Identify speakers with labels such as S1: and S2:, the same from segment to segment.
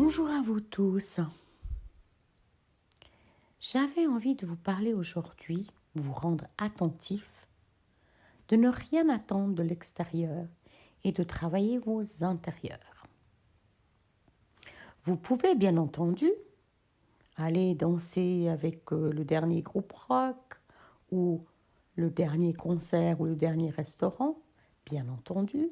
S1: Bonjour à vous tous. J'avais envie de vous parler aujourd'hui, vous rendre attentif, de ne rien attendre de l'extérieur et de travailler vos intérieurs. Vous pouvez bien entendu aller danser avec le dernier groupe rock ou le dernier concert ou le dernier restaurant, bien entendu.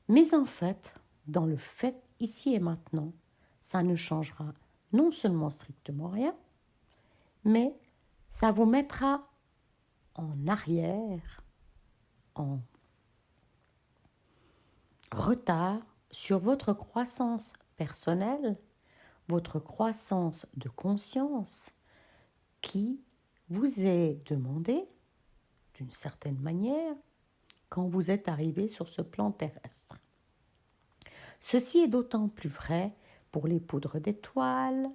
S1: Mais en fait, dans le fait ici et maintenant, ça ne changera non seulement strictement rien, mais ça vous mettra en arrière, en retard sur votre croissance personnelle, votre croissance de conscience qui vous est demandée d'une certaine manière quand vous êtes arrivé sur ce plan terrestre. Ceci est d'autant plus vrai pour les poudres d'étoiles,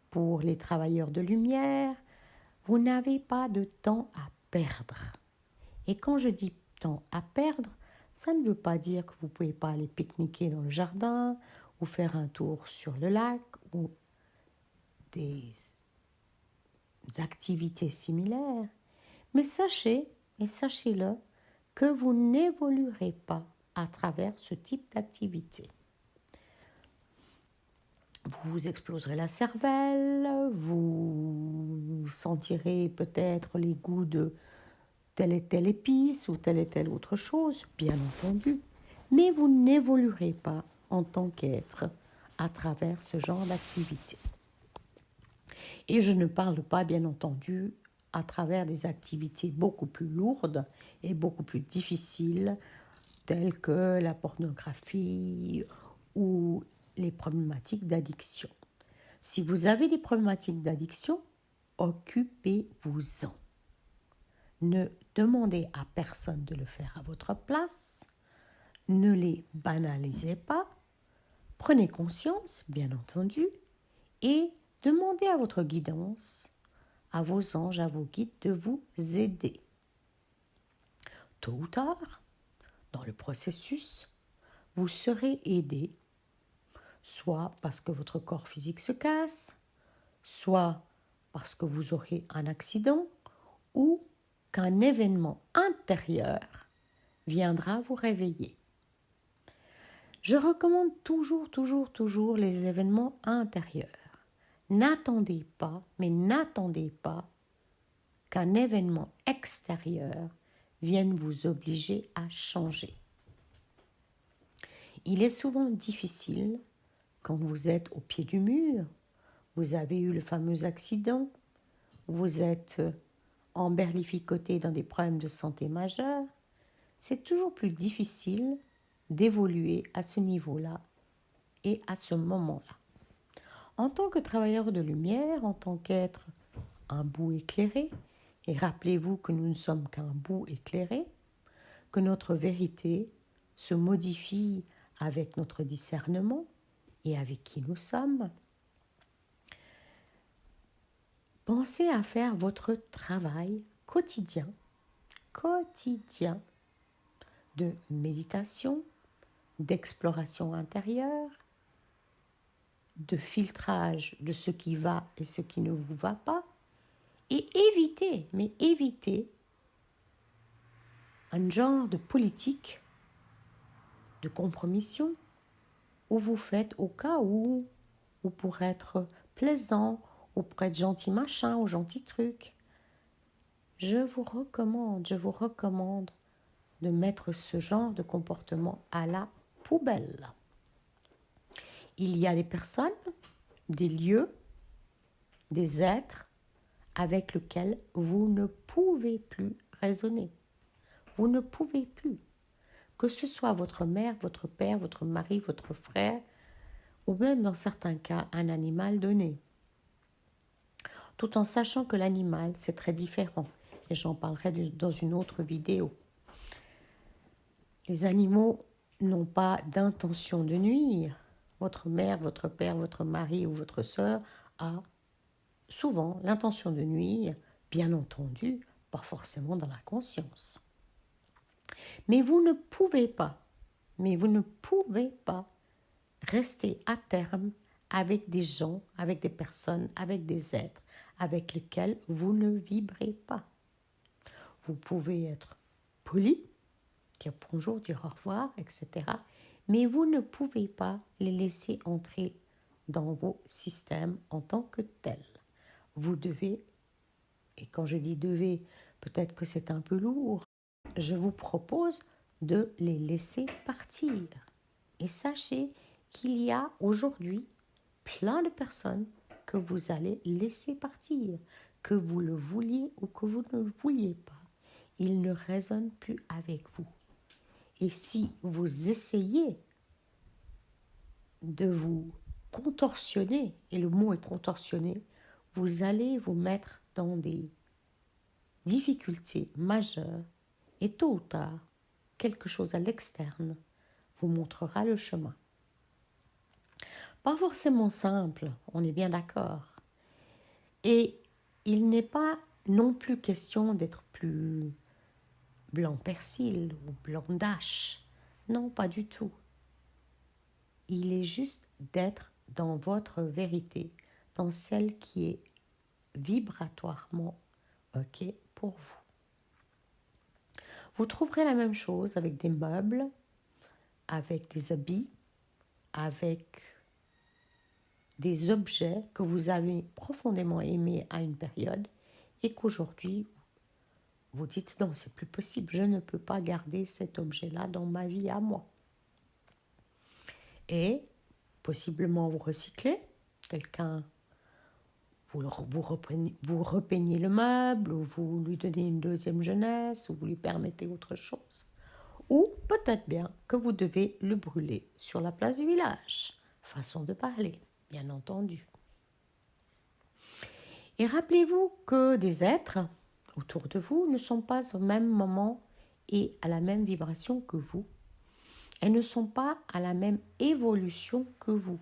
S1: pour les travailleurs de lumière. Vous n'avez pas de temps à perdre. Et quand je dis temps à perdre, ça ne veut pas dire que vous ne pouvez pas aller pique-niquer dans le jardin ou faire un tour sur le lac ou des activités similaires. Mais sachez, et sachez-le, que vous n'évoluerez pas à travers ce type d'activité. Vous vous exploserez la cervelle, vous sentirez peut-être les goûts de telle et telle épice ou telle et telle autre chose, bien entendu, mais vous n'évoluerez pas en tant qu'être à travers ce genre d'activité. Et je ne parle pas, bien entendu, à travers des activités beaucoup plus lourdes et beaucoup plus difficiles, telles que la pornographie ou les problématiques d'addiction. Si vous avez des problématiques d'addiction, occupez-vous-en. Ne demandez à personne de le faire à votre place. Ne les banalisez pas. Prenez conscience, bien entendu, et demandez à votre guidance, à vos anges, à vos guides de vous aider. Tôt ou tard, dans le processus, vous serez aidé, soit parce que votre corps physique se casse, soit parce que vous aurez un accident ou qu'un événement intérieur viendra vous réveiller. Je recommande toujours les événements intérieurs. N'attendez pas qu'un événement extérieur vienne vous obliger à changer. Il est souvent difficile quand vous êtes au pied du mur, vous avez eu le fameux accident, vous êtes emberlificoté dans des problèmes de santé majeurs, c'est toujours plus difficile d'évoluer à ce niveau-là et à ce moment-là. En tant que travailleur de lumière, en tant qu'être un bout éclairé, et rappelez-vous que nous ne sommes qu'un bout éclairé, que notre vérité se modifie avec notre discernement et avec qui nous sommes, pensez à faire votre travail quotidien de méditation, d'exploration intérieure, de filtrage de ce qui va et ce qui ne vous va pas, et évitez un genre de politique de compromission où vous faites au cas où, ou pour être plaisant, ou pour être gentil machin ou gentil truc. Je vous recommande de mettre ce genre de comportement à la poubelle. Il y a des personnes, des lieux, des êtres avec lesquels vous ne pouvez plus raisonner. Vous ne pouvez plus. Que ce soit votre mère, votre père, votre mari, votre frère, ou même dans certains cas un animal donné. Tout en sachant que l'animal, c'est très différent. Et j'en parlerai dans une autre vidéo. Les animaux n'ont pas d'intention de nuire. Votre mère, votre père, votre mari ou votre sœur a souvent l'intention de nuire, bien entendu, pas forcément dans la conscience. Mais vous ne pouvez pas rester à terme avec des gens, avec des personnes, avec des êtres avec lesquels vous ne vibrez pas. Vous pouvez être poli, dire bonjour, dire au revoir, etc. Mais vous ne pouvez pas les laisser entrer dans vos systèmes en tant que tels. Vous devez, et quand je dis devez, peut-être que c'est un peu lourd, je vous propose de les laisser partir. Et sachez qu'il y a aujourd'hui plein de personnes que vous allez laisser partir, que vous le vouliez ou que vous ne le vouliez pas. Ils ne résonnent plus avec vous. Et si vous essayez de vous contorsionner, et le mot est contorsionner, vous allez vous mettre dans des difficultés majeures et tôt ou tard, quelque chose à l'externe vous montrera le chemin. Pas forcément simple, on est bien d'accord. Et il n'est pas non plus question d'être plus blanc persil ou blanc d'ache. Non, pas du tout. Il est juste d'être dans votre vérité, dans celle qui est vibratoirement OK pour vous. Vous trouverez la même chose avec des meubles, avec des habits, avec des objets que vous avez profondément aimés à une période et qu'aujourd'hui, vous dites non, c'est plus possible, je ne peux pas garder cet objet-là dans ma vie à moi. Et possiblement vous recyclez, quelqu'un, vous repeignez le meuble, ou vous lui donnez une deuxième jeunesse, ou vous lui permettez autre chose. Ou peut-être bien que vous devez le brûler sur la place du village. Façon de parler, bien entendu. Et rappelez-vous que des êtres autour de vous ne sont pas au même moment et à la même vibration que vous. Elles ne sont pas à la même évolution que vous.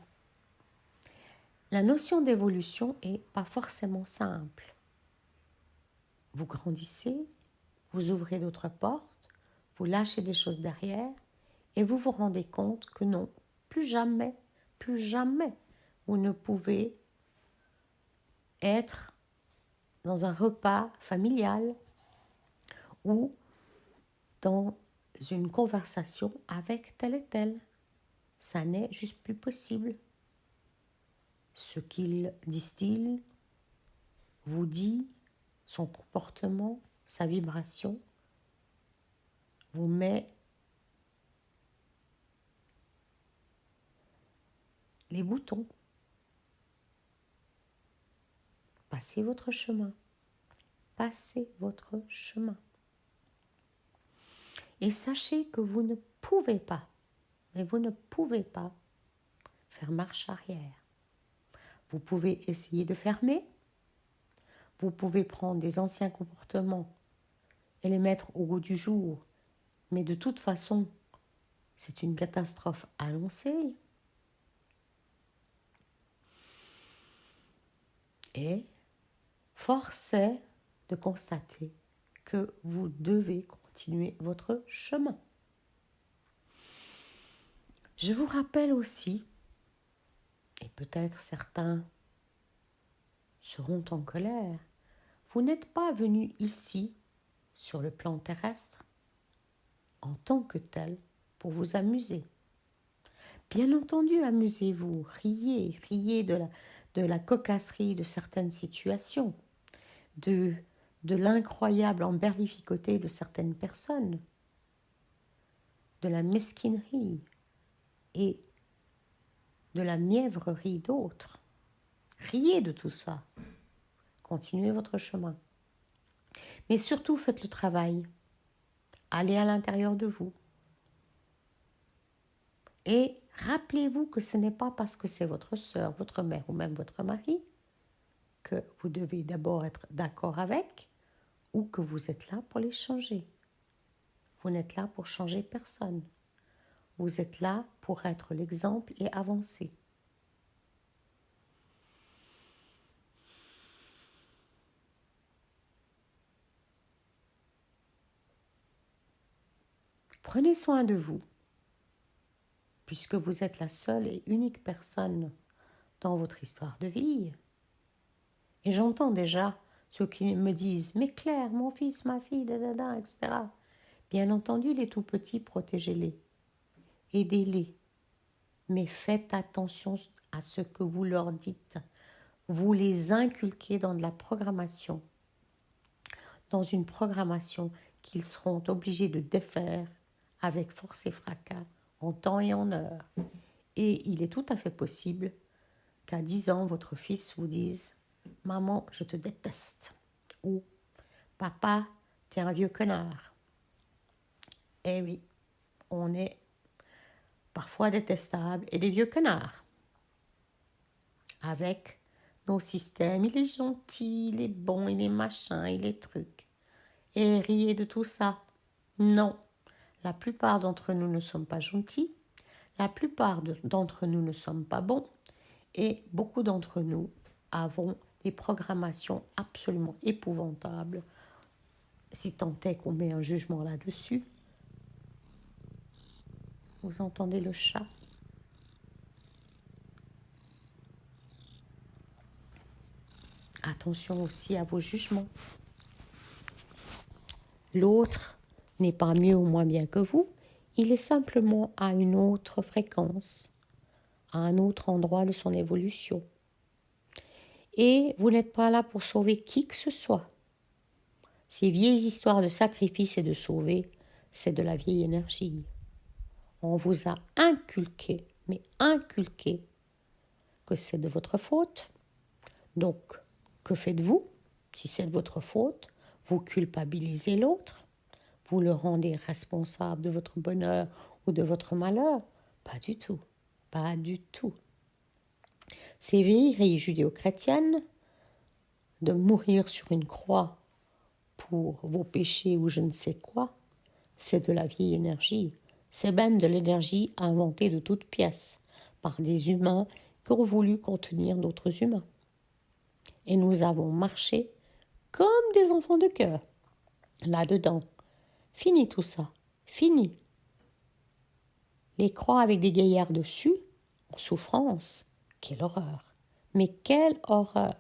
S1: La notion d'évolution n'est pas forcément simple. Vous grandissez, vous ouvrez d'autres portes, vous lâchez des choses derrière et vous vous rendez compte que non, plus jamais, vous ne pouvez être dans un repas familial ou dans une conversation avec tel et tel. Ça n'est juste plus possible. Ce qu'il distille, vous dit, son comportement, sa vibration, vous met les boutons. Passez votre chemin. Passez votre chemin. Et sachez que vous ne pouvez pas, mais vous ne pouvez pas faire marche arrière. Vous pouvez essayer de fermer. Vous pouvez prendre des anciens comportements et les mettre au goût du jour. Mais de toute façon, c'est une catastrophe annoncée. Et force est de constater que vous devez continuer votre chemin. Je vous rappelle aussi, et peut-être certains seront en colère, vous n'êtes pas venu ici, sur le plan terrestre, en tant que tel, pour vous amuser. Bien entendu, amusez-vous, riez de la cocasserie de certaines situations, de l'incroyable emberlificoté de certaines personnes, de la mesquinerie et de la mièvrerie d'autres. Riez de tout ça. Continuez votre chemin. Mais surtout, faites le travail. Allez à l'intérieur de vous. Et rappelez-vous que ce n'est pas parce que c'est votre sœur, votre mère ou même votre mari que vous devez d'abord être d'accord avec ou que vous êtes là pour les changer. Vous n'êtes là pour changer personne. Vous êtes là pour être l'exemple et avancer. Prenez soin de vous. puisque vous êtes la seule et unique personne dans votre histoire de vie. Et j'entends déjà ceux qui me disent « Mais Claire, mon fils, ma fille, etc. » Bien entendu, les tout-petits, protégez-les, aidez-les, mais faites attention à ce que vous leur dites. Vous les inculquez dans de la programmation, dans une programmation qu'ils seront obligés de défaire avec force et fracas, en temps et en heure. Et il est tout à fait possible qu'à 10 ans, votre fils vous dise « Maman, je te déteste » ou « Papa, t'es un vieux connard ». Eh oui, on est parfois détestables et des vieux connards. Avec nos systèmes, il est gentil, il est bon, il est machin, il est truc. Et riez de tout ça. Non, la plupart d'entre nous ne sommes pas gentils, la plupart d'entre nous ne sommes pas bons, et beaucoup d'entre nous avons des programmations absolument épouvantables, si tant est qu'on met un jugement là-dessus. Vous entendez le chat? Attention aussi à vos jugements. L'autre n'est pas mieux ou moins bien que vous, il est simplement à une autre fréquence, à un autre endroit de son évolution. Et vous n'êtes pas là pour sauver qui que ce soit. Ces vieilles histoires de sacrifice et de sauver, c'est de la vieille énergie. On vous a inculqué, mais inculqué, que c'est de votre faute. Donc, que faites-vous? Si c'est de votre faute, vous culpabilisez l'autre, vous le rendez responsable de votre bonheur ou de votre malheur. Pas du tout, pas du tout. Ces vieilleries judéo-chrétiennes, de mourir sur une croix pour vos péchés ou je ne sais quoi, c'est de la vieille énergie. C'est même de l'énergie inventée de toutes pièces par des humains qui ont voulu contenir d'autres humains. Et nous avons marché comme des enfants de cœur, là-dedans. Fini tout ça, fini. Les croix avec des gaillards dessus, en souffrance, quelle horreur. Mais quelle horreur.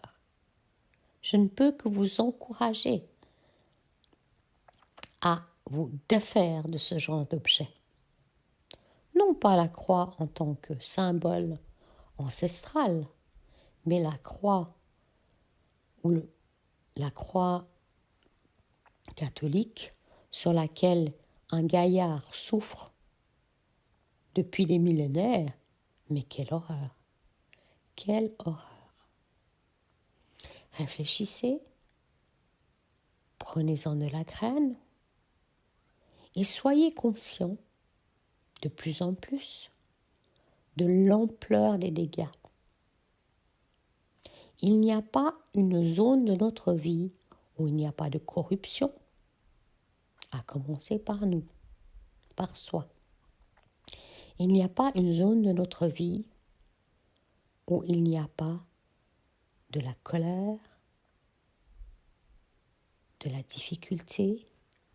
S1: Je ne peux que vous encourager à vous défaire de ce genre d'objet. Non pas la croix en tant que symbole ancestral, mais la croix ou la croix catholique sur laquelle un gaillard souffre depuis des millénaires. Mais quelle horreur! Quelle horreur! Réfléchissez, prenez-en de la graine et soyez conscient de plus en plus de l'ampleur des dégâts. Il n'y a pas une zone de notre vie où il n'y a pas de corruption, à commencer par nous, par soi. Il n'y a pas une zone de notre vie où il n'y a pas de la colère, de la difficulté,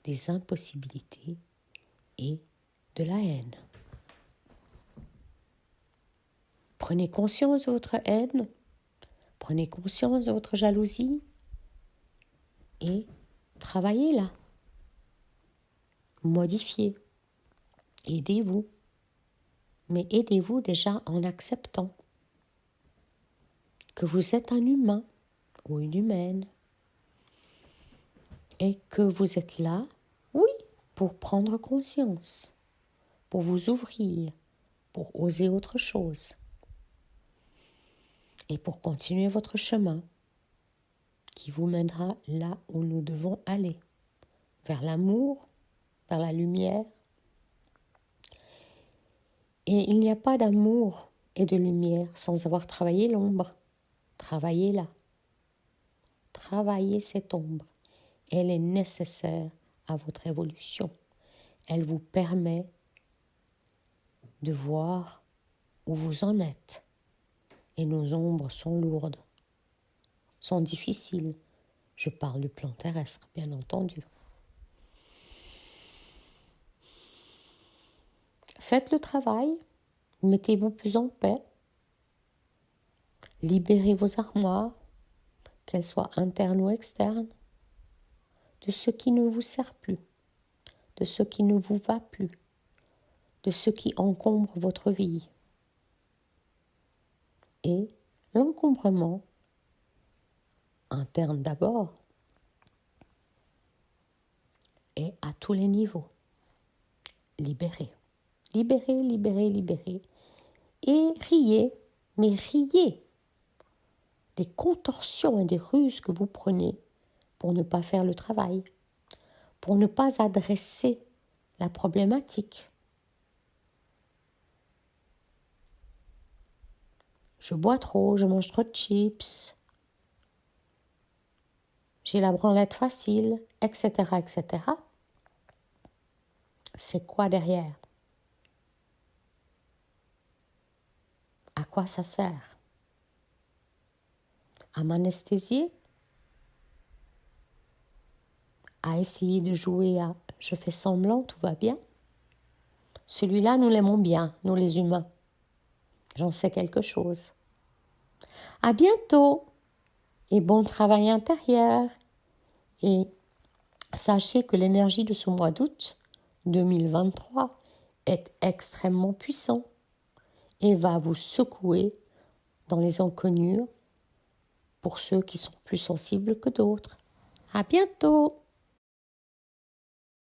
S1: des impossibilités et de la haine. Prenez conscience de votre haine, prenez conscience de votre jalousie et travaillez là. Modifiez. Aidez-vous. Mais aidez-vous déjà en acceptant que vous êtes un humain ou une humaine et que vous êtes là, oui, pour prendre conscience, pour vous ouvrir, pour oser autre chose et pour continuer votre chemin qui vous mènera là où nous devons aller, vers l'amour, vers la lumière. Et il n'y a pas d'amour et de lumière sans avoir travaillé l'ombre. Travaillez-la. Travaillez cette ombre. Elle est nécessaire à votre évolution. Elle vous permet de voir où vous en êtes. Et nos ombres sont lourdes, sont difficiles. Je parle du plan terrestre, bien entendu. Faites le travail, Mettez-vous plus en paix. Libérez vos armoires, qu'elles soient internes ou externes, de ce qui ne vous sert plus, de ce qui ne vous va plus, de ce qui encombre votre vie. Et l'encombrement, interne d'abord, est à tous les niveaux. Libérez. Libérez, libérez, libérez. Et riez, mais riez des contorsions et des ruses que vous prenez pour ne pas faire le travail, pour ne pas adresser la problématique. Je bois trop, je mange trop de chips, j'ai la branlette facile, etc., etc. C'est quoi derrière? À quoi ça sert? À m'anesthésier? À essayer de jouer à « je fais semblant, tout va bien ». Celui-là, nous l'aimons bien, nous les humains. J'en sais quelque chose. À bientôt et bon travail intérieur. Et sachez que l'énergie de ce mois d'août 2023 est extrêmement puissant et va vous secouer dans les encoignures pour ceux qui sont plus sensibles que d'autres. À bientôt!